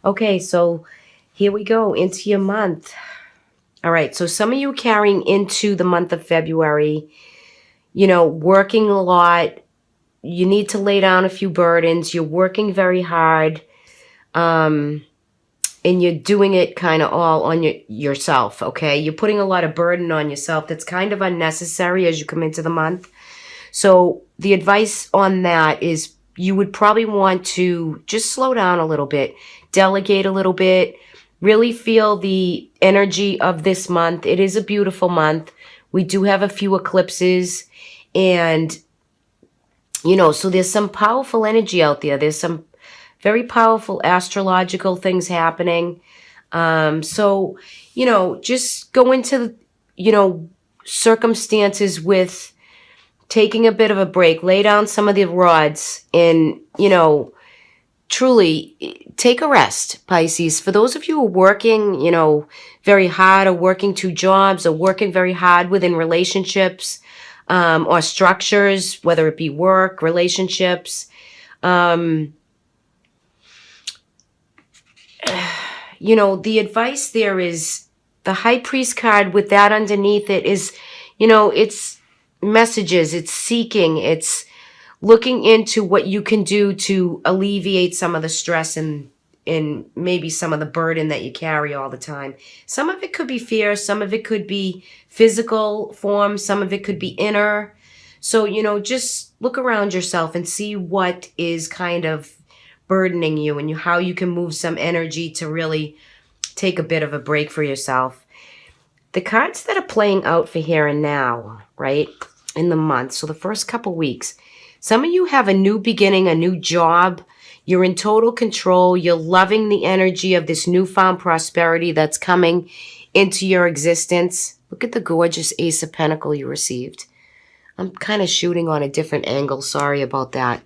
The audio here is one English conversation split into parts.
Okay, so here we go into your month. All right, so some of you carrying into the month of February, working a lot. You need to lay down a few burdens. You're working very hard. Um, and you're doing it kind of all on yourself, okay? You're putting a lot of burden on yourself that's kind of unnecessary as you come into the month. So the advice on that is you would probably want to just slow down a little bit, delegate a little bit, really feel the energy of this month. It is a beautiful month. We do have a few eclipses, and so there's some powerful energy out there. There's some very powerful astrological things happening. Just go into, circumstances with taking a bit of a break, lay down some of the rods, and, truly take a rest, Pisces. For those of you who are working, very hard, or working two jobs, or working very hard within relationships, or structures, whether it be work, relationships, the advice there is the High Priest card with that underneath it is, it's messages, it's seeking, it's looking into what you can do to alleviate some of the stress and maybe some of the burden that you carry all the time. Some of it could be fear, some of it could be physical form, some of it could be inner. So, just look around yourself and see what is kind of burdening you, and how you can move some energy to really take a bit of a break for yourself. The cards that are playing out for here and now, right, in the month, so the first couple weeks, some of you have a new beginning, a new job. You're in total control. You're loving the energy of this newfound prosperity that's coming into your existence. Look at the gorgeous Ace of Pentacles you received. I'm kind of shooting on a different angle. Sorry about that.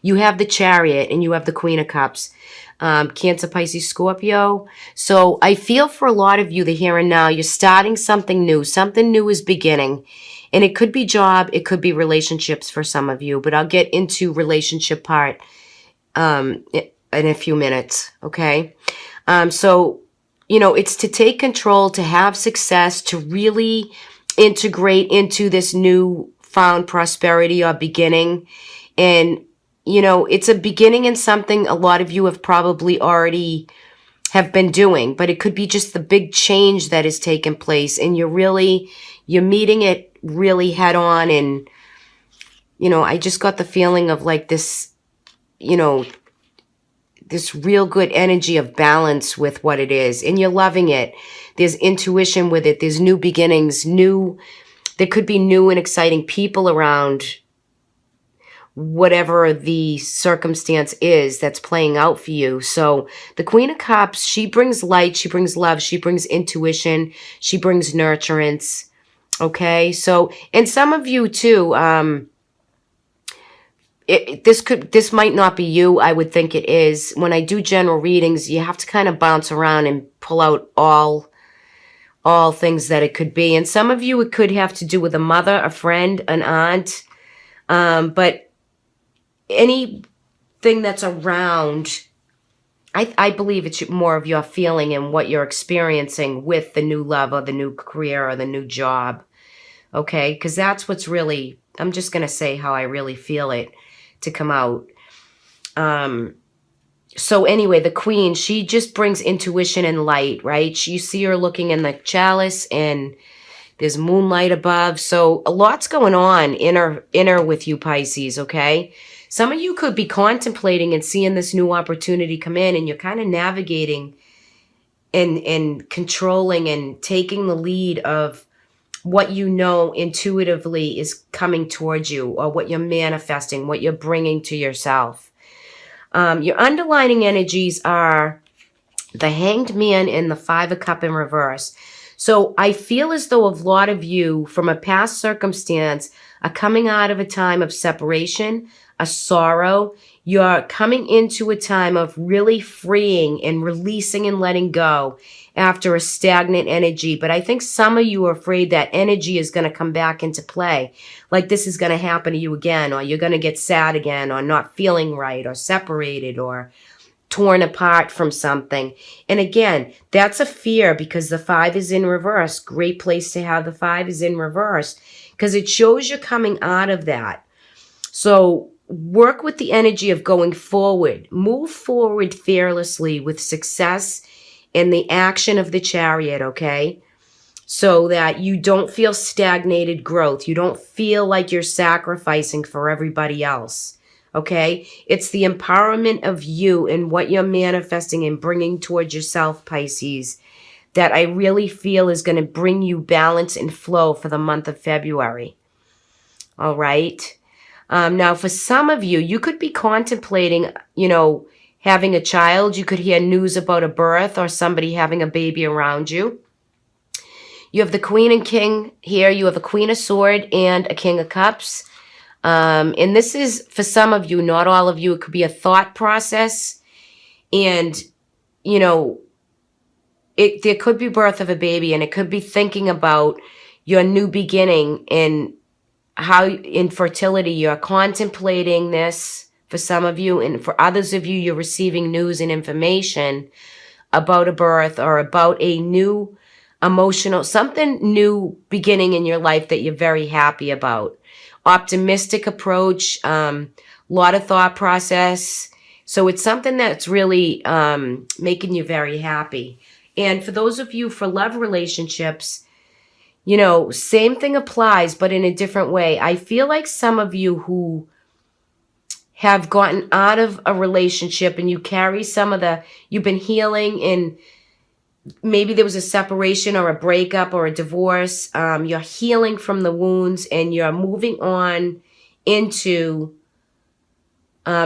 You have the Chariot and you have the Queen of Cups. Cancer, Pisces, Scorpio. So I feel for a lot of you, the here and now, you're starting something new. Something new is beginning. And it could be job, it could be relationships for some of you. But I'll get into relationship part in a few minutes, okay? It's to take control, to have success, to really integrate into this new found prosperity or beginning. And it's a beginning in something a lot of you have probably already have been doing, but it could be just the big change that has taken place, and you're meeting it really head on. And, I just got the feeling of like this, this real good energy of balance with what it is, and you're loving it. There's intuition with it. There's new beginnings, there could be new and exciting people around, whatever the circumstance is that's playing out for you. So the Queen of Cups, she brings light, she brings love, she brings intuition, she brings nurturance. Okay, so, and some of you too, this might not be you. I would think it is. When I do general readings, you have to kind of bounce around and pull out all things that it could be. And some of you, it could have to do with a mother, a friend, an aunt, but anything that's around, I believe it's more of your feeling and what you're experiencing with the new love or the new career or the new job. Okay? Because that's what's really, I'm just going to say how I really feel it to come out. So anyway, the Queen, she just brings intuition and light, right? You see her looking in the chalice, and there's moonlight above. So a lot's going on inner with you, Pisces, okay? Some of you could be contemplating and seeing this new opportunity come in, and you're kind of navigating and controlling and taking the lead of what intuitively is coming towards you, or what you're manifesting, what you're bringing to yourself. Your underlining energies are the Hanged Man and the Five of Cups in reverse. So I feel as though a lot of you from a past circumstance are coming out of a time of separation, a sorrow. You're coming into a time of really freeing and releasing and letting go after a stagnant energy. But I think some of you are afraid that energy is going to come back into play. Like this is going to happen to you again, or you're going to get sad again, or not feeling right, or separated, or torn apart from something. And again, that's a fear because the 5 is in reverse. Great place to have the 5 is in reverse because it shows you're coming out of that. So work with the energy of going forward. Move forward fearlessly with success and the action of the Chariot, okay? So that you don't feel stagnated growth. You don't feel like you're sacrificing for everybody else, okay? It's the empowerment of you and what you're manifesting and bringing towards yourself, Pisces, that I really feel is going to bring you balance and flow for the month of February, all right? Now, for some of you, you could be contemplating, having a child. You could hear news about a birth or somebody having a baby around you. You have the Queen and King here. You have a Queen of Swords and a King of Cups. And this is, for some of you, not all of you, it could be a thought process. And, there could be birth of a baby, and it could be thinking about your new beginning and how in fertility you're contemplating this for some of you, and for others of you, you're receiving news and information about a birth or about a new emotional, something new beginning in your life that you're very happy about. Optimistic approach, lot of thought process. So it's something that's really making you very happy. And for those of you for love relationships, same thing applies, but in a different way. I feel like some of you who have gotten out of a relationship and you carry you've been healing, and maybe there was a separation or a breakup or a divorce. You're healing from the wounds and you're moving on into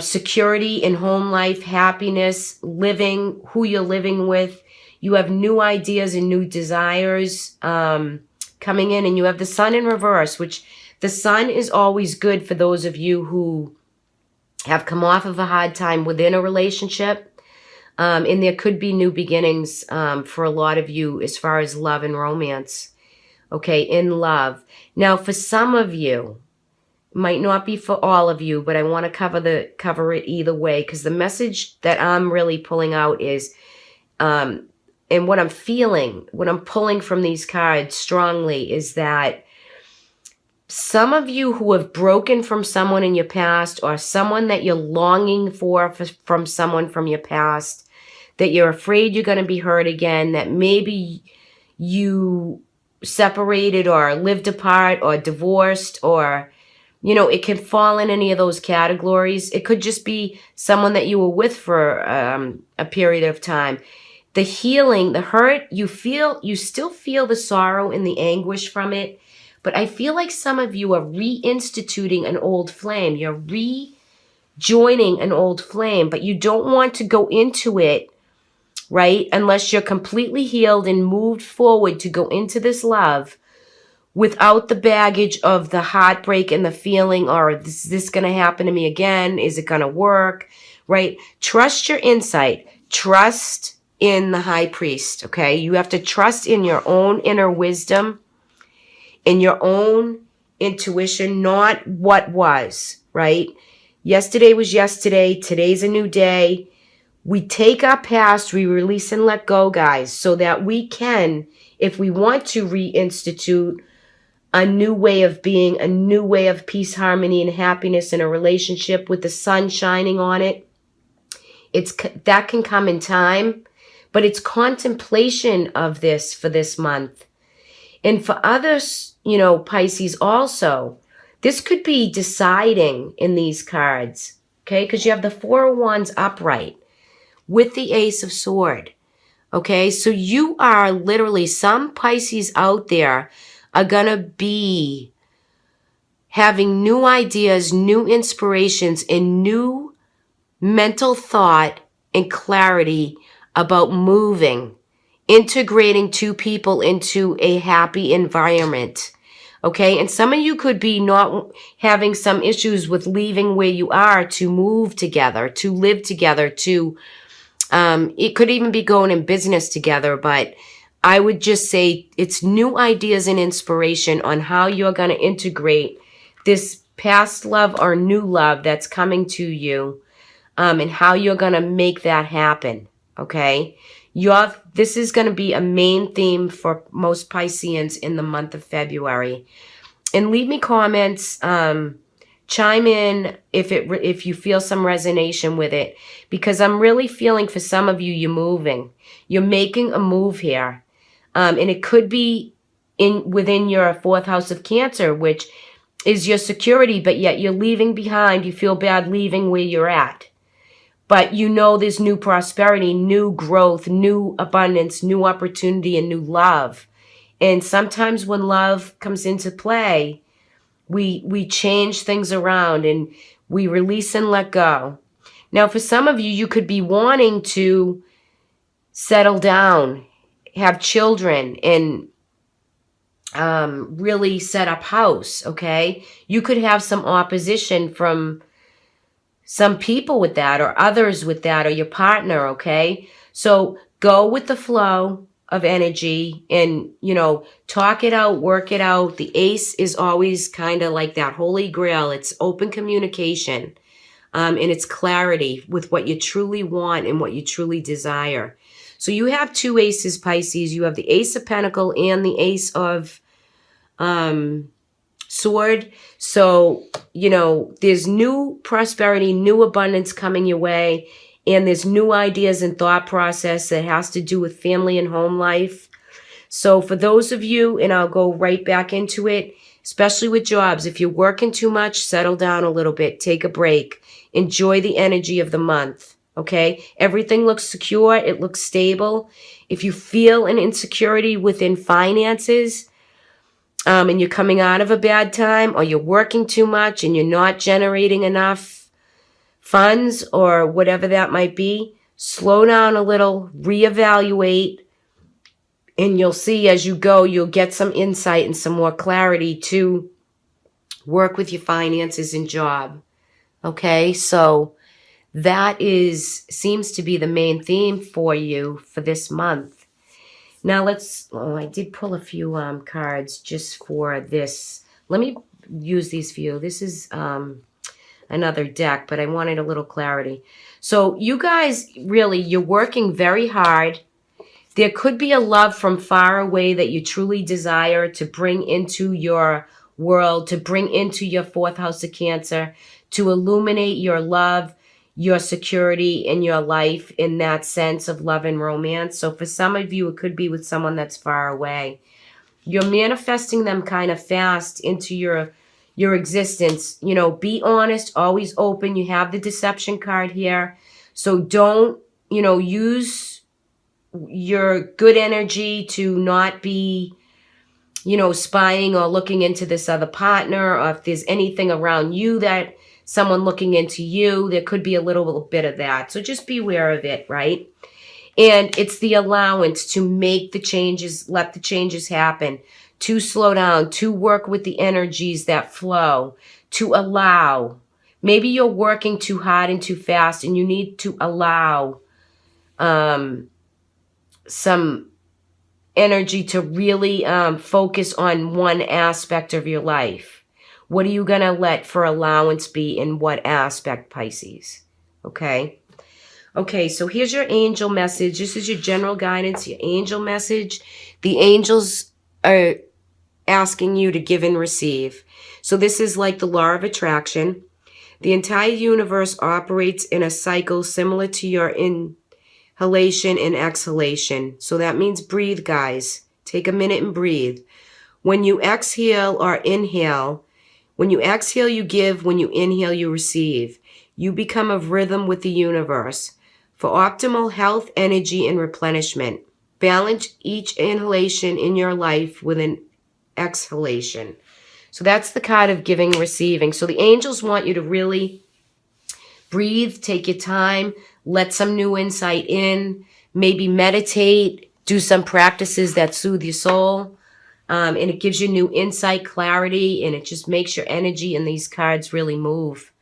security in home life, happiness, living, who you're living with. You have new ideas and new desires coming in, and you have the Sun in reverse, which the Sun is always good for those of you who have come off of a hard time within a relationship. And there could be new beginnings for a lot of you as far as love and romance. Okay, in love. Now, for some of you, might not be for all of you, but I want to cover it either way, because the message that I'm really pulling out is, and what I'm feeling, what I'm pulling from these cards strongly is that some of you who have broken from someone in your past, or someone that you're longing for from someone from your past, that you're afraid you're going to be hurt again, that maybe you separated or lived apart or divorced, or, it can fall in any of those categories. It could just be someone that you were with for a period of time. The healing, the hurt, you still feel the sorrow and the anguish from it. But I feel like some of you are reinstituting an old flame. You're rejoining an old flame, but you don't want to go into it, right? Unless you're completely healed and moved forward to go into this love without the baggage of the heartbreak and the feeling, or is this going to happen to me again? Is it going to work? Right? Trust your insight. Trust in the high priest, okay? You have to trust in your own inner wisdom, in your own intuition, not what was, right? Yesterday was yesterday. Today's a new day. We take our past, we release and let go, guys, so that we can, if we want to reinstitute a new way of being, a new way of peace, harmony, and happiness in a relationship with the sun shining on it, that can come in time. But it's contemplation of this for this month. And for others, Pisces also, this could be deciding in these cards, okay? Because you have the Four of Wands upright with the Ace of Swords, okay? So you are literally, some Pisces out there are going to be having new ideas, new inspirations, and new mental thought and clarity about moving, integrating two people into a happy environment, okay? And some of you could be not having some issues with leaving where you are to move together, to live together, it could even be going in business together, but I would just say it's new ideas and inspiration on how you're going to integrate this past love or new love that's coming to you and how you're going to make that happen. Okay. This is going to be a main theme for most Pisceans in the month of February. And leave me comments, chime in if you feel some resonation with it, because I'm really feeling for some of you, you're moving. You're making a move here. And it could be within your fourth house of Cancer, which is your security, but yet you're leaving behind. You feel bad leaving where you're at. But you know there's new prosperity, new growth, new abundance, new opportunity, and new love. And sometimes when love comes into play, we change things around and we release and let go. Now, for some of you, you could be wanting to settle down, have children, and really set up house, okay? You could have some opposition from some people with that, or others with that, or your partner, okay? So go with the flow of energy and, talk it out, work it out. The ace is always kind of like that holy grail. It's open communication, and it's clarity with what you truly want and what you truly desire. So you have two aces, Pisces. You have the Ace of Pentacle and the Ace of Sword. So, there's new prosperity, new abundance coming your way, and there's new ideas and thought process that has to do with family and home life. So for those of you, and I'll go right back into it, especially with jobs, if you're working too much, settle down a little bit, take a break, enjoy the energy of the month. Okay? Everything looks secure. It looks stable. If you feel an insecurity within finances, and you're coming out of a bad time, or you're working too much and you're not generating enough funds or whatever that might be, slow down a little, reevaluate, and you'll see as you go, you'll get some insight and some more clarity to work with your finances and job. Okay, so that seems to be the main theme for you for this month. Now I did pull a few cards just for this. Let me use these for you. This is another deck, but I wanted a little clarity. So you guys, really, you're working very hard. There could be a love from far away that you truly desire to bring into your world, to bring into your fourth house of Cancer, to illuminate your love, your security in your life in that sense of love and romance. So for some of you, it could be with someone that's far away. You're manifesting them kind of fast into your existence. Be honest, always open. You have the deception card here. So don't, use your good energy to not be, spying or looking into this other partner, or if there's anything around you that someone looking into you, there could be a little bit of that. So just be aware of it, right? And it's the allowance to make the changes, let the changes happen, to slow down, to work with the energies that flow, to allow. Maybe you're working too hard and too fast, and you need to allow some energy to really focus on one aspect of your life. What are you going to let for allowance be in what aspect, Pisces? Okay. Okay, so here's your angel message. This is your general guidance, your angel message. The angels are asking you to give and receive. So this is like the law of attraction. The entire universe operates in a cycle similar to your inhalation and exhalation. So that means breathe, guys. Take a minute and breathe. When you exhale or inhale, when you exhale, you give. When you inhale, you receive. You become of rhythm with the universe. For optimal health, energy, and replenishment, balance each inhalation in your life with an exhalation. So that's the card of giving, receiving. So the angels want you to really breathe, take your time, let some new insight in, maybe meditate, do some practices that soothe your soul. And it gives you new insight, clarity, and it just makes your energy in these cards really move.